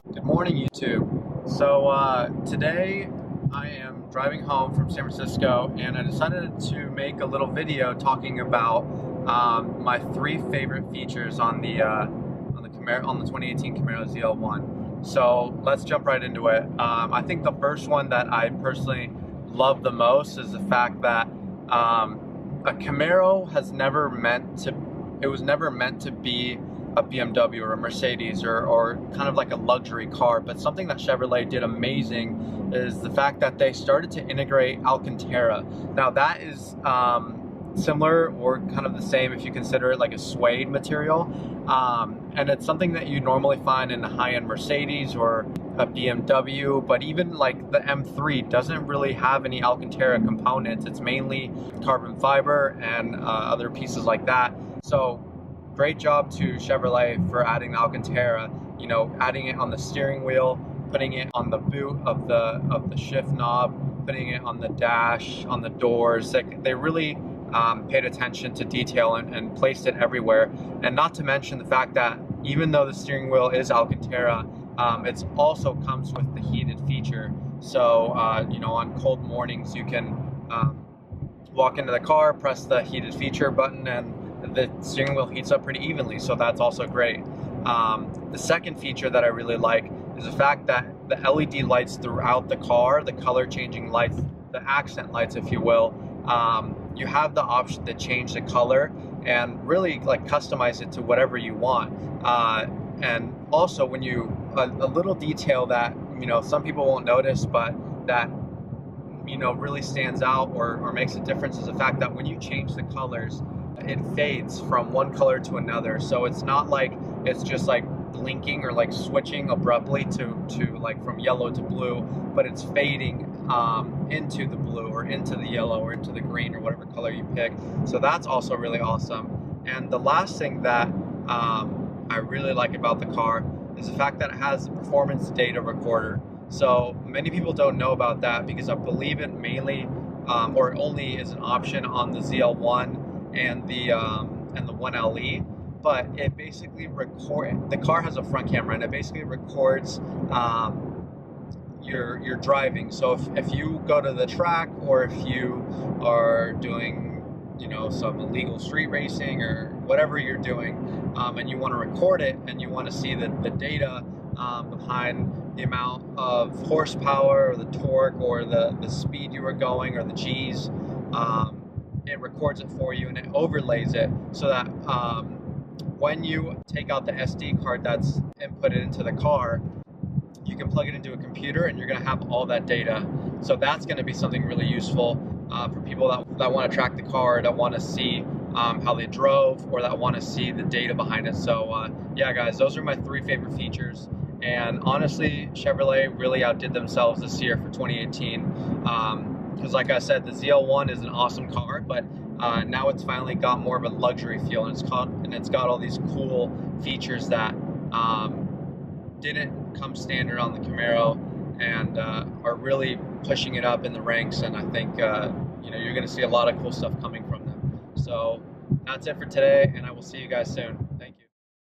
Good morning, YouTube. Today I am driving home from San Francisco, and I decided to make a little video talking about my three favorite features on the 2018 Camaro ZL1. So let's jump right into it. I think the first one that I personally love the most is the fact that a Camaro was never meant to be a BMW or a Mercedes or kind of like a luxury car, but something that Chevrolet did amazing is the fact that they started to integrate Alcantara. Now that is similar or kind of the same if you consider it like a suede material, and it's something that you normally find in a high-end Mercedes or a BMW, but even like the M3 doesn't really have any Alcantara components. It's mainly carbon fiber and other pieces like that. So great job to Chevrolet for adding the Alcantara, you know, adding it on the steering wheel, putting it on the boot of the shift knob, putting it on the dash, on the doors. They really paid attention to detail and placed it everywhere. And not to mention the fact that even though the steering wheel is Alcantara, it also comes with the heated feature. So, you know, on cold mornings, you can walk into the car, press the heated feature button, and the steering wheel heats up pretty evenly, so that's also great. The second feature that I really like is the fact that the LED lights throughout the car, the color changing lights, the accent lights if you will, you have the option to change the color and really like customize it to whatever you want. And also when a little detail that, you know, some people won't notice, but that, you know, really stands out or makes a difference is the fact that when you change the colors, it fades from one color to another. So it's not like it's just like blinking or like switching abruptly to like from yellow to blue, but it's fading into the blue or into the yellow or into the green or whatever color you pick. So that's also really awesome. And the last thing that I really like about the car is the fact that it has the performance data recorder. So many people don't know about that because I believe it mainly or only is an option on the ZL1 and the 1LE, but it basically the car has a front camera and it basically records your driving. So if you go to the track or if you are doing, you know, some illegal street racing or whatever you're doing, and you want to record it and you want to see the data behind the amount of horsepower or the torque or the speed you were going or the G's, it records it for you and it overlays it so that when you take out the SD card that's inputted into the car, you can plug it into a computer and you're going to have all that data. So that's going to be something really useful for people that want to track the car, that want to see how they drove, or that want to see the data behind it. So yeah guys, those are my three favorite features. And honestly, Chevrolet really outdid themselves this year for 2018. Because like I said, the ZL1 is an awesome car, but now it's finally got more of a luxury feel, and it's got all these cool features that didn't come standard on the Camaro, and are really pushing it up in the ranks. And I think you know, you're going to see a lot of cool stuff coming from them. So that's it for today, and I will see you guys soon.